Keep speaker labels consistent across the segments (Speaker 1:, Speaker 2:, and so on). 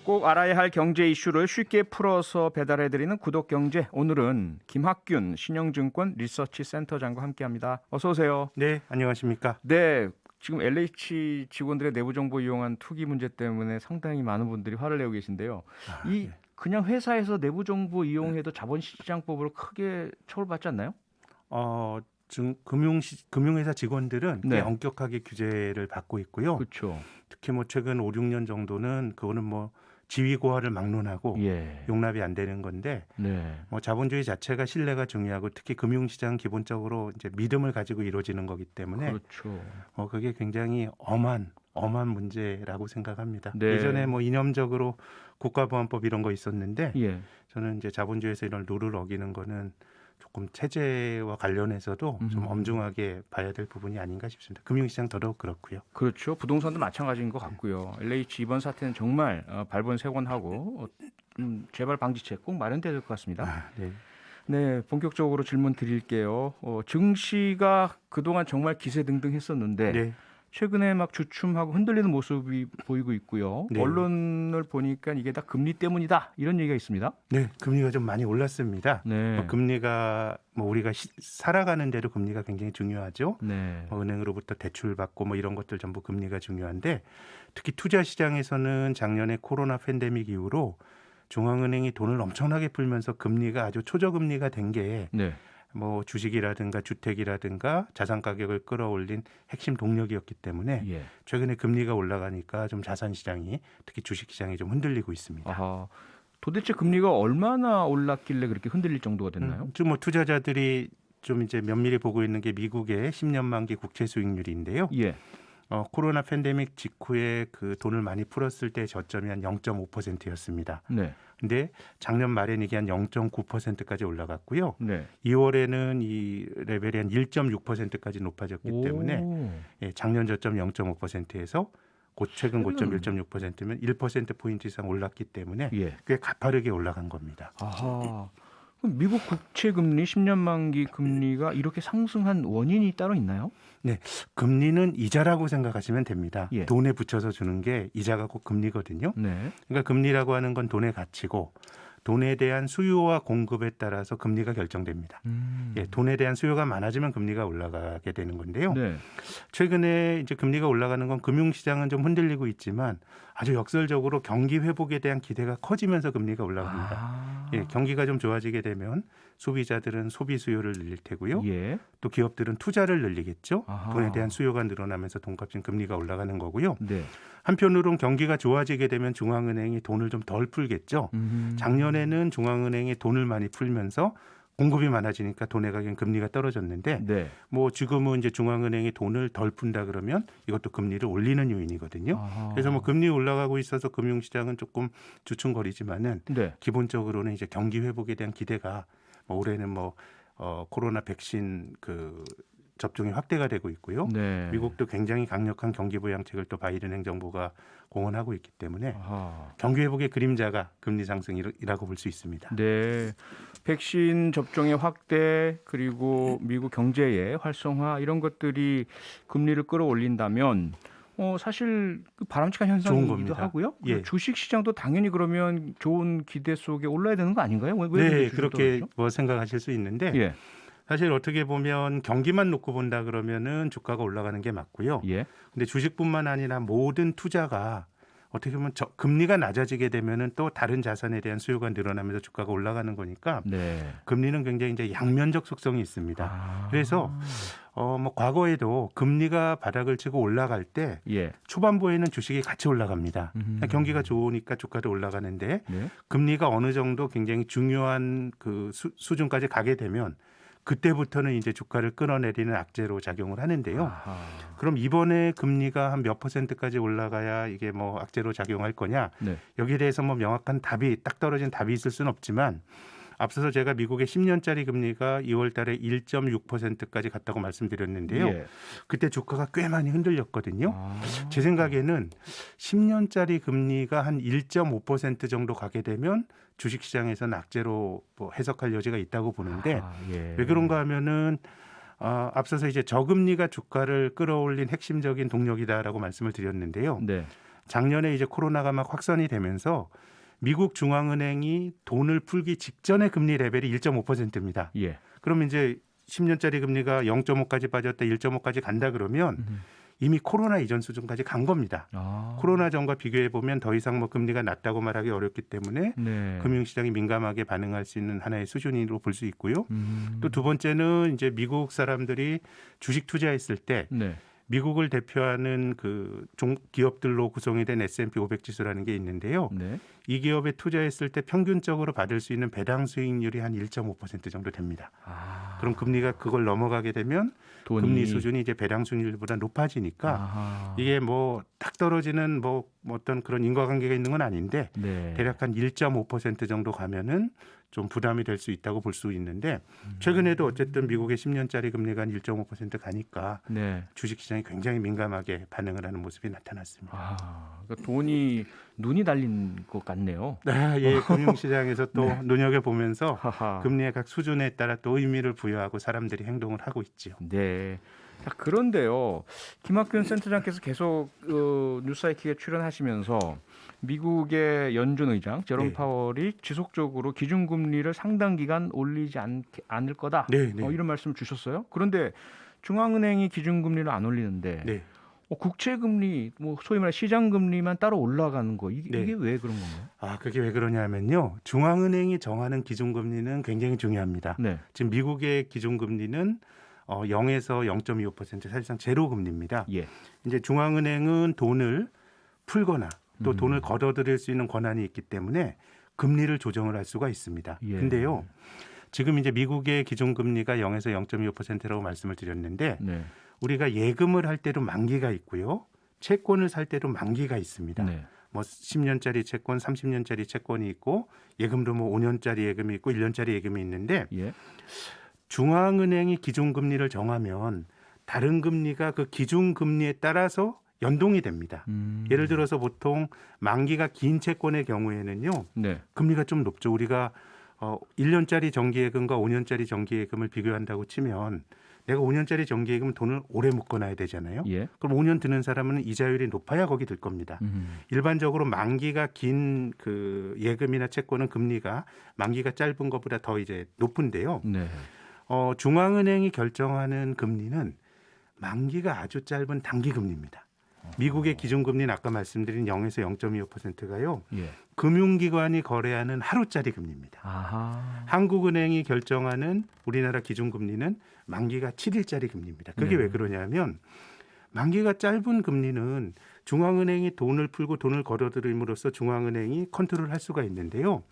Speaker 1: 꼭 알아야 할 경제 이슈를 쉽게 풀어서 배달해드리는 구독경제. 오늘은 김학균 신영증권 리서치센터장과 함께합니다. 어서 오세요.
Speaker 2: 네, 안녕하십니까.
Speaker 1: 네, 지금 LH 직원들의 내부 정보 이용한 투기 문제 때문에 상당히 많은 분들이 화를 내고 계신데요. 이 그냥 회사에서 내부 정보 이용해도 자본시장법으로 크게 처벌받지 않나요?
Speaker 2: 지금 금융회사 직원들은 꽤
Speaker 1: 네.
Speaker 2: 엄격하게 규제를 받고 있고요.
Speaker 1: 그렇죠.
Speaker 2: 특히 뭐 최근 5, 6년 정도는 그거는 뭐 지위 고하를 막론하고
Speaker 1: 예.
Speaker 2: 용납이 안 되는 건데
Speaker 1: 네.
Speaker 2: 뭐 자본주의 자체가 신뢰가 중요하고 특히 금융시장은 기본적으로 이제 믿음을 가지고 이루어지는 거기 때문에
Speaker 1: 그렇죠.
Speaker 2: 그게 굉장히 엄한 문제라고 생각합니다.
Speaker 1: 네.
Speaker 2: 예전에 뭐 이념적으로 국가보안법 이런 거 있었는데
Speaker 1: 예.
Speaker 2: 저는 이제 자본주의에서 이런 룰을 어기는 거는 조금 체제와 관련해서도 좀 엄중하게 봐야 될 부분이 아닌가 싶습니다. 금융시장 더더욱 그렇고요.
Speaker 1: 그렇죠. 부동산도 마찬가지인 것 같고요. LH 이번 사태는 정말 발본색원하고 재발 방지책 꼭 마련돼야 될 것 같습니다.
Speaker 2: 네.
Speaker 1: 네, 본격적으로 질문 드릴게요. 증시가 그동안 정말 기세등등했었는데
Speaker 2: 네.
Speaker 1: 최근에 막 주춤하고 흔들리는 모습이 보이고 있고요.
Speaker 2: 네.
Speaker 1: 언론을 보니까 이게 다 금리 때문이다 이런 얘기가 있습니다.
Speaker 2: 네, 금리가 좀 많이 올랐습니다.
Speaker 1: 네.
Speaker 2: 금리가 우리가 살아가는 대로 금리가 굉장히 중요하죠.
Speaker 1: 네.
Speaker 2: 은행으로부터 대출 받고 이런 것들 전부 금리가 중요한데 특히 투자 시장에서는 작년에 코로나 팬데믹 이후로 중앙은행이 돈을 엄청나게 풀면서 금리가 아주 초저금리가 된 게
Speaker 1: 네.
Speaker 2: 주식이라든가 주택이라든가 자산 가격을 끌어올린 핵심 동력이었기 때문에
Speaker 1: 예.
Speaker 2: 최근에 금리가 올라가니까 좀 자산 시장이 특히 주식 시장이 좀 흔들리고 있습니다.
Speaker 1: 아하. 도대체 금리가 얼마나 올랐길래 그렇게 흔들릴 정도가 됐나요?
Speaker 2: 좀 투자자들이 좀 이제 면밀히 보고 있는 게 미국의 10년 만기 국채 수익률인데요.
Speaker 1: 예.
Speaker 2: 코로나 팬데믹 직후에 그 돈을 많이 풀었을 때 저점이 한 0.5%였습니다.
Speaker 1: 네.
Speaker 2: 근데 작년 말에는 이게 한 0.9%까지 올라갔고요.
Speaker 1: 네.
Speaker 2: 2월에는 이 레벨이 한 1.6%까지 높아졌기 때문에 작년 저점 0.5%에서 최근 고점 1.6%면 1%포인트 이상 올랐기 때문에
Speaker 1: 예.
Speaker 2: 꽤 가파르게 올라간 겁니다.
Speaker 1: 아하. 그럼 미국 국채 금리 10년 만기 금리가 이렇게 상승한 원인이 따로 있나요?
Speaker 2: 네, 금리는 이자라고 생각하시면 됩니다.
Speaker 1: 예.
Speaker 2: 돈에 붙여서 주는 게 이자가 꼭 금리거든요.
Speaker 1: 네.
Speaker 2: 그러니까 금리라고 하는 건 돈의 가치고 돈에 대한 수요와 공급에 따라서 금리가 결정됩니다. 돈에 대한 수요가 많아지면 금리가 올라가게 되는 건데요.
Speaker 1: 네.
Speaker 2: 최근에 이제 금리가 올라가는 건 금융시장은 좀 흔들리고 있지만 아주 역설적으로 경기 회복에 대한 기대가 커지면서 금리가 올라갑니다. 경기가 좀 좋아지게 되면 소비자들은 소비 수요를 늘릴 테고요.
Speaker 1: 예.
Speaker 2: 또 기업들은 투자를 늘리겠죠.
Speaker 1: 아하.
Speaker 2: 돈에 대한 수요가 늘어나면서 돈값인 금리가 올라가는 거고요.
Speaker 1: 네.
Speaker 2: 한편으로는 경기가 좋아지게 되면 중앙은행이 돈을 좀 덜 풀겠죠. 작년에는 중앙은행이 돈을 많이 풀면서 공급이 많아지니까 돈의 가격 금리가 떨어졌는데
Speaker 1: 네.
Speaker 2: 지금은 이제 중앙은행이 돈을 덜 푼다 그러면 이것도 금리를 올리는 요인이거든요.
Speaker 1: 아하.
Speaker 2: 그래서 금리 올라가고 있어서 금융시장은 조금 주춤거리지만은
Speaker 1: 네.
Speaker 2: 기본적으로는 이제 경기 회복에 대한 기대가 올해는 코로나 백신 접종이 확대가 되고 있고요.
Speaker 1: 네.
Speaker 2: 미국도 굉장히 강력한 경기 부양책을 또 바이든 행정부가 공언하고 있기 때문에
Speaker 1: 아하.
Speaker 2: 경기 회복의 그림자가 금리 상승이라고 볼 수 있습니다.
Speaker 1: 네. 백신 접종의 확대 그리고 미국 경제의 활성화 이런 것들이 금리를 끌어올린다면 사실 바람직한 현상이기도
Speaker 2: 겁니다.
Speaker 1: 하고요.
Speaker 2: 예.
Speaker 1: 주식 시장도 당연히 그러면 좋은 기대 속에 올라야 되는 거 아닌가요? 왜
Speaker 2: 네,
Speaker 1: 주식이
Speaker 2: 그렇게
Speaker 1: 떨어지죠?
Speaker 2: 생각하실 수 있는데
Speaker 1: 예.
Speaker 2: 사실 어떻게 보면 경기만 놓고 본다 그러면은 주가가 올라가는 게 맞고요.
Speaker 1: 예.
Speaker 2: 근데 주식뿐만 아니라 모든 투자가 어떻게 보면 금리가 낮아지게 되면은 또 다른 자산에 대한 수요가 늘어나면서 주가가 올라가는 거니까
Speaker 1: 네.
Speaker 2: 금리는 굉장히 이제 양면적 속성이 있습니다.
Speaker 1: 아.
Speaker 2: 그래서 과거에도 금리가 바닥을 치고 올라갈 때
Speaker 1: 예.
Speaker 2: 초반부에는 주식이 같이 올라갑니다. 경기가 좋으니까 주가도 올라가는데
Speaker 1: 네.
Speaker 2: 금리가 어느 정도 굉장히 중요한 그 수준까지 가게 되면 그때부터는 이제 주가를 끌어내리는 악재로 작용을 하는데요.
Speaker 1: 아하.
Speaker 2: 그럼 이번에 금리가 한 몇 %까지 올라가야 이게 악재로 작용할 거냐?
Speaker 1: 네.
Speaker 2: 여기에 대해서 명확한 딱 떨어진 답이 있을 수는 없지만 앞서서 제가 미국의 10년짜리 금리가 2월 달에 1.6%까지 갔다고 말씀드렸는데요.
Speaker 1: 예.
Speaker 2: 그때 주가가 꽤 많이 흔들렸거든요.
Speaker 1: 아.
Speaker 2: 제 생각에는 10년짜리 금리가 한 1.5% 정도 가게 되면 주식시장에서는 악재로 해석할 여지가 있다고 보는데
Speaker 1: 예.
Speaker 2: 왜 그런가 하면은 앞서서 이제 저금리가 주가를 끌어올린 핵심적인 동력이다라고 말씀을 드렸는데요.
Speaker 1: 네.
Speaker 2: 작년에 이제 코로나가 막 확산이 되면서 미국 중앙은행이 돈을 풀기 직전의 금리 레벨이 1.5%입니다.
Speaker 1: 예.
Speaker 2: 그럼 이제 10년짜리 금리가 0.5까지 빠졌다 1.5까지 간다 그러면 이미 코로나 이전 수준까지 간 겁니다. 코로나 전과 비교해 보면 더 이상 뭐 금리가 낮다고 말하기 어렵기 때문에
Speaker 1: 네.
Speaker 2: 금융시장이 민감하게 반응할 수 있는 하나의 수준으로 볼 수 있고요. 또 두 번째는 이제 미국 사람들이 주식 투자했을 때
Speaker 1: 네.
Speaker 2: 미국을 대표하는 그 기업들로 구성이 된 S&P 500 지수라는 게 있는데요.
Speaker 1: 네.
Speaker 2: 이 기업에 투자했을 때 평균적으로 받을 수 있는 배당 수익률이 한 1.5% 정도 됩니다. 그럼 금리가 그걸 넘어가게 되면 금리 수준이 이제 배당 수익률보다 높아지니까 이게 뭐 딱 떨어지는 뭐 어떤 그런 인과관계가 있는 건 아닌데
Speaker 1: 네.
Speaker 2: 대략 한 1.5% 정도 가면은 좀 부담이 될 수 있다고 볼 수 있는데 최근에도 어쨌든 미국의 10년짜리 금리가 한 1.5% 가니까
Speaker 1: 네.
Speaker 2: 주식시장이 굉장히 민감하게 반응을 하는 모습이 나타났습니다.
Speaker 1: 그러니까 돈이 눈이 달린 것 같네요.
Speaker 2: 예, 금융시장에서 또
Speaker 1: 네.
Speaker 2: 눈여겨보면서
Speaker 1: 하하.
Speaker 2: 금리의 각 수준에 따라 또 의미를 부여하고 사람들이 행동을 하고 있죠.
Speaker 1: 네. 자, 그런데요, 김학균 센터장께서 계속 뉴스사이키에 출연하시면서 미국의 연준 의장 제롬
Speaker 2: 네.
Speaker 1: 파월이 지속적으로 기준금리를 상당 기간 올리지 않을 거다.
Speaker 2: 네.
Speaker 1: 이런 말씀을 주셨어요. 그런데 중앙은행이 기준금리를 안 올리는데
Speaker 2: 네.
Speaker 1: 국채금리, 뭐 소위 말해 시장금리만 따로 올라가는 거 이게 왜 그런 건가요?
Speaker 2: 그게 왜 그러냐면요. 중앙은행이 정하는 기준금리는 굉장히 중요합니다.
Speaker 1: 네.
Speaker 2: 지금 미국의 기준금리는 0에서 0.25% 사실상 제로 금리입니다.
Speaker 1: 예.
Speaker 2: 이제 중앙은행은 돈을 풀거나 또 돈을 걷어들일 수 있는 권한이 있기 때문에 금리를 조정을 할 수가 있습니다.
Speaker 1: 예.
Speaker 2: 근데요. 지금 이제 미국의 기준금리가 0에서 0.25%라고 말씀을 드렸는데
Speaker 1: 네.
Speaker 2: 우리가 예금을 할 때도 만기가 있고요. 채권을 살 때도 만기가 있습니다.
Speaker 1: 네.
Speaker 2: 뭐 10년짜리 채권, 30년짜리 채권이 있고 예금도 뭐 5년짜리 예금이 있고 1년짜리 예금이 있는데
Speaker 1: 예.
Speaker 2: 중앙은행이 기준금리를 정하면 다른 금리가 그 기준금리에 따라서 연동이 됩니다. 예를 들어서 보통 만기가 긴 채권의 경우에는요.
Speaker 1: 네.
Speaker 2: 금리가 좀 높죠. 우리가 1년짜리 정기예금과 5년짜리 정기예금을 비교한다고 치면 내가 5년짜리 정기예금 돈을 오래 묶어놔야 되잖아요.
Speaker 1: 예.
Speaker 2: 그럼 5년 드는 사람은 이자율이 높아야 거기 들 겁니다. 일반적으로 만기가 긴 그 예금이나 채권은 금리가 만기가 짧은 것보다 더 이제 높은데요.
Speaker 1: 네.
Speaker 2: 중앙은행이 결정하는 금리는 만기가 아주 짧은 단기 금리입니다. 미국의 기준금리는 아까 말씀드린 0에서 0.25%가요.
Speaker 1: 예.
Speaker 2: 금융기관이 거래하는 하루짜리 금리입니다.
Speaker 1: 아하.
Speaker 2: 한국은행이 결정하는 우리나라 기준금리는 만기가 7일짜리 금리입니다. 그게
Speaker 1: 네.
Speaker 2: 왜 그러냐면 만기가 짧은 금리는 중앙은행이 돈을 풀고 돈을 걸어들임으로써 중앙은행이 컨트롤할 수가 있는데요.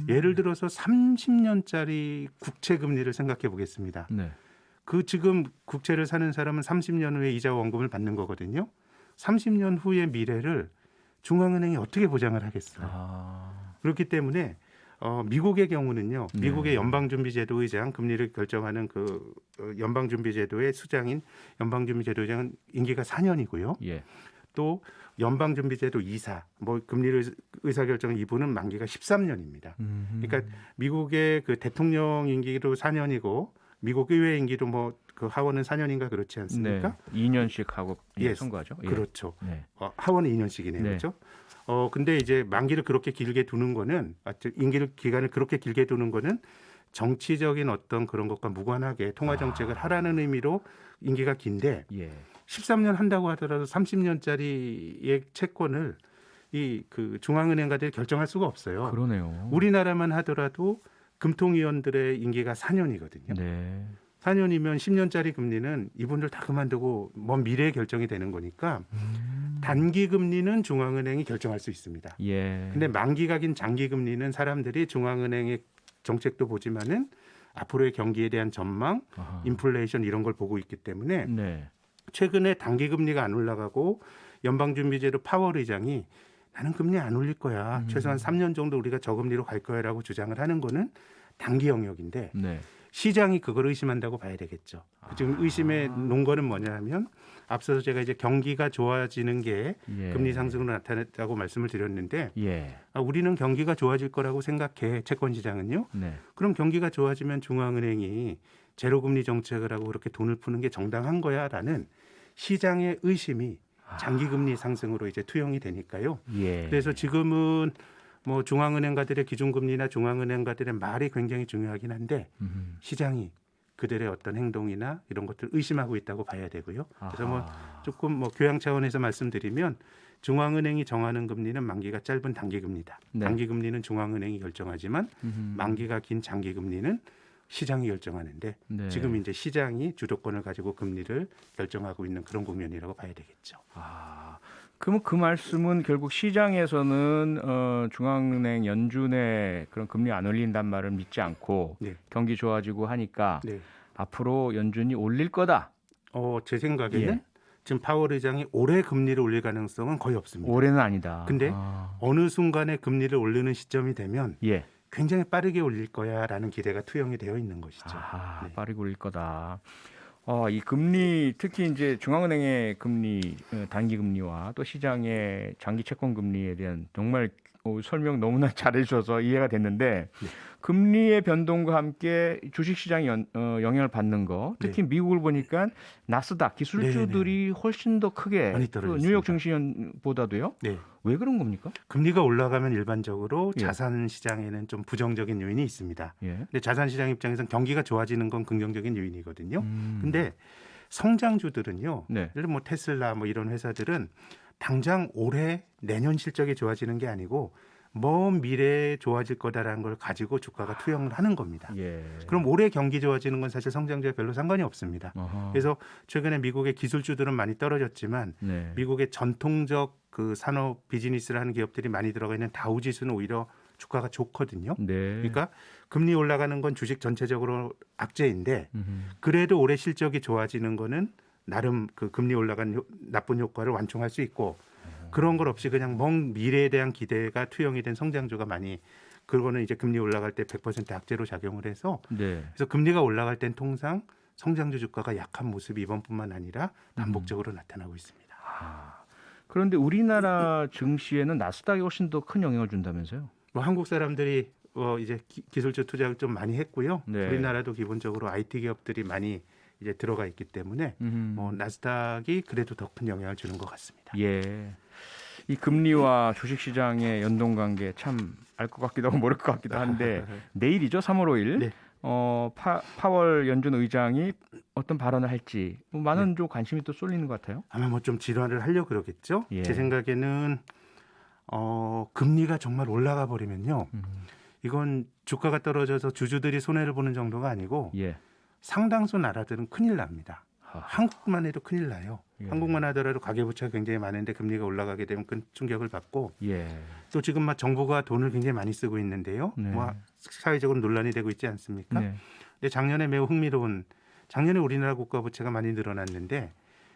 Speaker 2: 예를 들어서 30년짜리 국채 금리를 생각해 보겠습니다.
Speaker 1: 네.
Speaker 2: 그 지금 국채를 사는 사람은 30년 후에 이자와 원금을 받는 거거든요. 30년 후의 미래를 중앙은행이 어떻게 보장을 하겠어요? 그렇기 때문에 미국의 경우는요.
Speaker 1: 네.
Speaker 2: 미국의 연방준비제도 의장 금리를 결정하는 그 연방준비제도의 수장인 연방준비제도의장은 임기가 4년이고요.
Speaker 1: 예.
Speaker 2: 또 연방준비제도 이사, 뭐 금리를 의사결정한 이분은 만기가 13년입니다. 그러니까 미국의 그 대통령 임기도 4년이고 미국 의회 임기도 뭐 그 하원은 4년인가 그렇지 않습니까?
Speaker 1: 네. 2년씩 하고
Speaker 2: 예,
Speaker 1: 선거하죠. 예.
Speaker 2: 그렇죠.
Speaker 1: 네.
Speaker 2: 하원은 2년씩이네요.
Speaker 1: 네.
Speaker 2: 그렇죠? 근데 이제 만기를 그렇게 길게 두는 거는 임기를 기간을 그렇게 길게 두는 거는 정치적인 어떤 그런 것과 무관하게 통화 정책을 하라는 의미로 임기가 긴데
Speaker 1: 예.
Speaker 2: 13년 한다고 하더라도 30년짜리의 채권을 이 그 중앙은행가들이 결정할 수가 없어요.
Speaker 1: 그러네요.
Speaker 2: 우리나라만 하더라도 금통위원들의 임기가 4년이거든요.
Speaker 1: 네.
Speaker 2: 4년이면 10년짜리 금리는 이분들 다 그만두고 먼 미래에 결정이 되는 거니까 단기 금리는 중앙은행이 결정할 수 있습니다.
Speaker 1: 예.
Speaker 2: 근데 만기가 긴 장기 금리는 사람들이 중앙은행의 정책도 보지만은 앞으로의 경기에 대한 전망, 인플레이션 이런 걸 보고 있기 때문에
Speaker 1: 네.
Speaker 2: 최근에 단기 금리가 안 올라가고 연방준비제도 파월 의장이 나는 금리 안 올릴 거야. 최소한 3년 정도 우리가 저금리로 갈 거야라고 주장을 하는 거는 단기 영역인데
Speaker 1: 네.
Speaker 2: 시장이 그걸 의심한다고 봐야 되겠죠. 지금 의심의 논거는 뭐냐면 앞서서 제가 이제 경기가 좋아지는 게
Speaker 1: 예.
Speaker 2: 금리 상승으로 나타났다고 말씀을 드렸는데
Speaker 1: 예.
Speaker 2: 우리는 경기가 좋아질 거라고 생각해 채권 시장은요.
Speaker 1: 네.
Speaker 2: 그럼 경기가 좋아지면 중앙은행이 제로금리 정책을 하고 그렇게 돈을 푸는 게 정당한 거야라는 시장의 의심이 장기 금리 상승으로 이제 투영이 되니까요.
Speaker 1: 예.
Speaker 2: 그래서 지금은 뭐 중앙은행가들의 기준금리나 중앙은행가들의 말이 굉장히 중요하긴 한데 시장이 그들의 어떤 행동이나 이런 것들 의심하고 있다고 봐야 되고요. 그래서 뭐 조금 뭐 교양 차원에서 말씀드리면 중앙은행이 정하는 금리는 만기가 짧은 단기금리다.
Speaker 1: 네.
Speaker 2: 단기금리는 중앙은행이 결정하지만 만기가 긴 장기금리는 시장이 결정하는데
Speaker 1: 네.
Speaker 2: 지금 이제 시장이 주도권을 가지고 금리를 결정하고 있는 그런 국면이라고 봐야 되겠죠.
Speaker 1: 그러면 그 말씀은 결국 시장에서는 중앙은행 연준의 그런 금리 안 올린단 말을 믿지 않고
Speaker 2: 네.
Speaker 1: 경기 좋아지고 하니까
Speaker 2: 네.
Speaker 1: 앞으로 연준이 올릴 거다.
Speaker 2: 제 생각에는
Speaker 1: 예.
Speaker 2: 지금 파월 의장이 올해 금리를 올릴 가능성은 거의 없습니다.
Speaker 1: 올해는 아니다.
Speaker 2: 근데 어느 순간에 금리를 올리는 시점이 되면
Speaker 1: 예.
Speaker 2: 굉장히 빠르게 올릴 거야라는 기대가 투영이 되어 있는 것이죠. 네.
Speaker 1: 빠르게 올릴 거다. 이 금리 특히 이제 중앙은행의 금리 단기 금리와 또 시장의 장기 채권 금리에 대한 정말 설명 너무나 잘해주셔서 이해가 됐는데
Speaker 2: 네.
Speaker 1: 금리의 변동과 함께 주식시장이 영향을 받는 거 특히 미국을 보니까 나스닥 기술주들이 훨씬 더 크게
Speaker 2: 많이
Speaker 1: 그
Speaker 2: 떨어졌습니다.
Speaker 1: 뉴욕 증시보다도요.
Speaker 2: 네.
Speaker 1: 왜 그런 겁니까?
Speaker 2: 금리가 올라가면 일반적으로
Speaker 1: 예.
Speaker 2: 자산 시장에는 좀 부정적인 요인이 있습니다.
Speaker 1: 예.
Speaker 2: 근데 자산 시장 입장에서는 경기가 좋아지는 건 긍정적인 요인이거든요. 근데 성장주들은요.
Speaker 1: 네.
Speaker 2: 예를 들어 뭐 테슬라 뭐 이런 회사들은 당장 올해 내년 실적이 좋아지는 게 아니고 먼 미래에 좋아질 거다라는 걸 가지고 주가가 투영을 하는 겁니다.
Speaker 1: 예.
Speaker 2: 그럼 올해 경기 좋아지는 건 사실 성장주와 별로 상관이 없습니다.
Speaker 1: 어허.
Speaker 2: 그래서 최근에 미국의 기술주들은 많이 떨어졌지만
Speaker 1: 네.
Speaker 2: 미국의 전통적 그 산업 비즈니스를 하는 기업들이 많이 들어가 있는 다우지수는 오히려 주가가 좋거든요.
Speaker 1: 네.
Speaker 2: 그러니까 금리 올라가는 건 주식 전체적으로 악재인데
Speaker 1: 음흠.
Speaker 2: 그래도 올해 실적이 좋아지는 거는 나름 그 금리 올라간 나쁜 효과를 완충할 수 있고 그런 걸 없이 그냥 먼 미래에 대한 기대가 투영이 된 성장주가 많이 그거는 이제 금리 올라갈 때 100% 악재로 작용을 해서
Speaker 1: 네.
Speaker 2: 그래서 금리가 올라갈 땐 통상 성장주 주가가 약한 모습이 이번뿐만 아니라 반복적으로 나타나고 있습니다.
Speaker 1: 그런데 우리나라 증시에는 나스닥이 훨씬 더 큰 영향을 준다면서요?
Speaker 2: 뭐 한국 사람들이 이제 기술주 투자를 좀 많이 했고요.
Speaker 1: 네.
Speaker 2: 우리나라도 기본적으로 IT 기업들이 많이 이제 들어가 있기 때문에 뭐 나스닥이 그래도 더 큰 영향을 주는 것 같습니다.
Speaker 1: 예. 이 금리와 주식시장의 연동 관계 참 알 것 같기도 하고 모를 것 같기도 한데 내일이죠, 3월 5일.
Speaker 2: 네.
Speaker 1: 파월 연준 의장이 어떤 발언을 할지 많은 좀 관심이 또 쏠리는 것 같아요.
Speaker 2: 아마 뭐 좀 진화를 하려고 그러겠죠.
Speaker 1: 예.
Speaker 2: 제 생각에는 금리가 정말 올라가 버리면요. 이건 주가가 떨어져서 주주들이 손해를 보는 정도가 아니고
Speaker 1: 예.
Speaker 2: 상당수 나라들은 큰일 납니다. 한국만 해도 큰일 나요.
Speaker 1: 예.
Speaker 2: 한국만 하더라도 가계부채가 굉장히 많은데 금리가 올라가게 되면 큰 충격을 받고
Speaker 1: 예.
Speaker 2: 또 지금 막 정부가 돈을 굉장히 많이 쓰고 있는데요.
Speaker 1: 네.
Speaker 2: 뭐 사회적으로 논란이 되고 있지 않습니까?
Speaker 1: 네.
Speaker 2: 근데 작년에 매우 흥미로운 작년에 우리나라 국가 부채가 많이 늘어났는데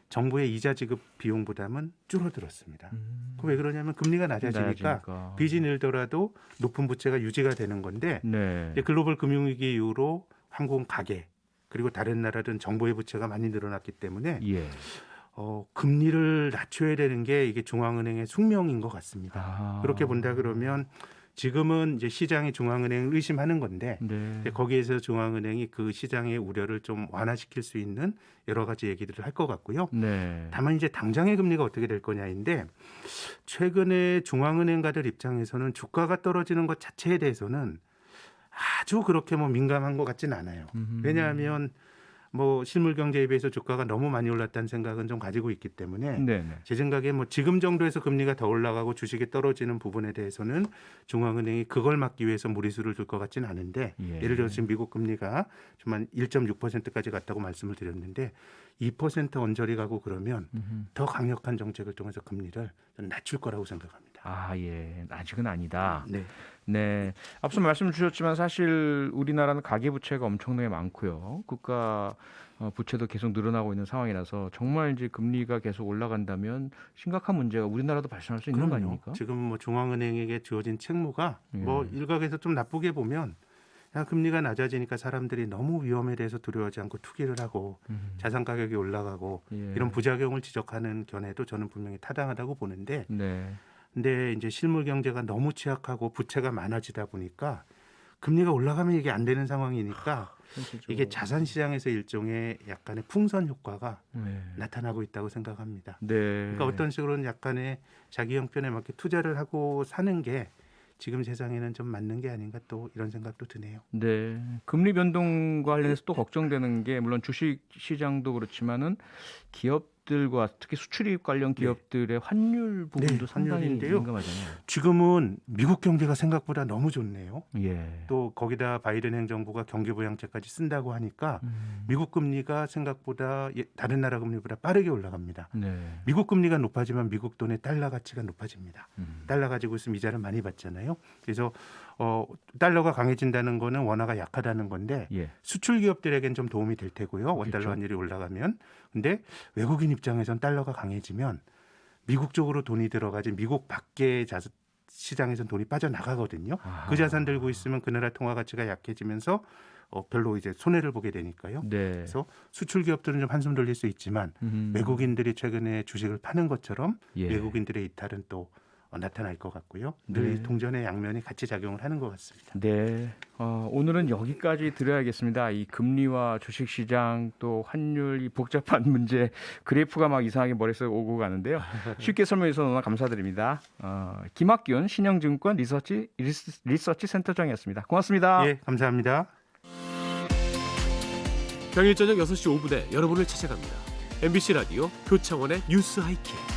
Speaker 2: 정부의 이자 지급 비용 부담은 줄어들었습니다. 그 왜 그러냐면 금리가 낮아지니까 빚이 늘더라도 높은 부채가 유지가 되는 건데
Speaker 1: 네.
Speaker 2: 이제 글로벌 금융위기 이후로 한국 가계 그리고 다른 나라들은 정부의 부채가 많이 늘어났기 때문에
Speaker 1: 예.
Speaker 2: 금리를 낮춰야 되는 게 이게 중앙은행의 숙명인 것 같습니다. 그렇게 본다 그러면 지금은 이제 시장이 중앙은행을 의심하는 건데
Speaker 1: 네.
Speaker 2: 이제 거기에서 중앙은행이 그 시장의 우려를 좀 완화시킬 수 있는 여러 가지 얘기들을 할 것 같고요.
Speaker 1: 네.
Speaker 2: 다만 이제 당장의 금리가 어떻게 될 거냐인데 최근에 중앙은행가들 입장에서는 주가가 떨어지는 것 자체에 대해서는 아주 그렇게 뭐 민감한 것 같지는 않아요. 왜냐하면 뭐 실물 경제에 비해서 주가가 너무 많이 올랐다는 생각은 좀 가지고 있기 때문에
Speaker 1: 네.
Speaker 2: 제 생각에 뭐 지금 정도에서 금리가 더 올라가고 주식이 떨어지는 부분에 대해서는 중앙은행이 그걸 막기 위해서 무리수를 둘 것 같지는 않은데
Speaker 1: 예.
Speaker 2: 예를 들어서 지금 미국 금리가 좀 한 1.6%까지 갔다고 말씀을 드렸는데 2% 언저리 가고 그러면 더 강력한 정책을 통해서 금리를 좀 낮출 거라고 생각합니다.
Speaker 1: 예. 아직은 아니다.
Speaker 2: 네.
Speaker 1: 네. 앞서 말씀 주셨지만 사실 우리나라는 가계 부채가 엄청나게 많고요. 국가 부채도 계속 늘어나고 있는 상황이라서 정말 이제 금리가 계속 올라간다면 심각한 문제가 우리나라도 발생할 수 있는 거
Speaker 2: 그럼요.
Speaker 1: 아닙니까?
Speaker 2: 지금 뭐 중앙은행에게 주어진 책무가
Speaker 1: 예.
Speaker 2: 뭐 일각에서 좀 나쁘게 보면 금리가 낮아지니까 사람들이 너무 위험에 대해서 두려워하지 않고 투기를 하고 자산 가격이 올라가고
Speaker 1: 예.
Speaker 2: 이런 부작용을 지적하는 견해도 저는 분명히 타당하다고 보는데
Speaker 1: 네.
Speaker 2: 근데 이제 실물 경제가 너무 취약하고 부채가 많아지다 보니까 금리가 올라가면 이게 안 되는 상황이니까
Speaker 1: 현실적으로.
Speaker 2: 이게 자산 시장에서 일종의 약간의 풍선 효과가
Speaker 1: 네.
Speaker 2: 나타나고 있다고 생각합니다.
Speaker 1: 네.
Speaker 2: 그러니까 어떤 식으로는 약간의 자기 형편에 맞게 투자를 하고 사는 게 지금 세상에는 좀 맞는 게 아닌가 또 이런 생각도 드네요.
Speaker 1: 네. 금리 변동 관련해서 또 걱정되는 게 물론 주식 시장도 그렇지만은 기업들과 특히 수출입 관련 기업들의 환율 부분도 상당히
Speaker 2: 환율인데요.
Speaker 1: 민감하잖아요.
Speaker 2: 지금은 미국 경제가 생각보다 너무 좋네요.
Speaker 1: 예.
Speaker 2: 또 거기다 바이든 행정부가 경기부양책까지 쓴다고 하니까 미국 금리가 생각보다 다른 나라 금리보다 빠르게 올라갑니다.
Speaker 1: 네.
Speaker 2: 미국 금리가 높아지면 미국 돈의 달러 가치가 높아집니다.
Speaker 1: 음.
Speaker 2: 달러 가지고 있으면 이자를 많이 받잖아요. 그래서 달러가 강해진다는 거는 원화가 약하다는 건데
Speaker 1: 예.
Speaker 2: 수출 기업들에겐 좀 도움이 될 테고요. 원달러
Speaker 1: 그렇죠.
Speaker 2: 환율이 올라가면. 근데 외국인 입장에선 달러가 강해지면 미국 쪽으로 돈이 들어가지 미국 밖의 시장에선 돈이 빠져나가거든요.
Speaker 1: 아하.
Speaker 2: 그 자산 들고 있으면 그 나라 통화 가치가 약해지면서 별로 이제 손해를 보게 되니까요.
Speaker 1: 네.
Speaker 2: 그래서 수출 기업들은 좀 한숨 돌릴 수 있지만 외국인들이 최근에 주식을 파는 것처럼
Speaker 1: 예.
Speaker 2: 외국인들의 이탈은 또 나타날 것 같고요.
Speaker 1: 네.
Speaker 2: 늘 동전의 양면이 같이 작용을 하는 것 같습니다.
Speaker 1: 네. 오늘은 여기까지 드려야겠습니다. 이 금리와 주식시장 또 환율 이 복잡한 문제 그래프가 막 이상하게 머릿속에 오고 가는데요. 쉽게 설명해 주셔서 너무 감사드립니다. 김학균 신영증권 리서치 센터장이었습니다. 고맙습니다.
Speaker 2: 예, 감사합니다.
Speaker 3: 평일 저녁 6시 5분에 여러분을 찾아갑니다. MBC 라디오 표창원의 뉴스 하이킥.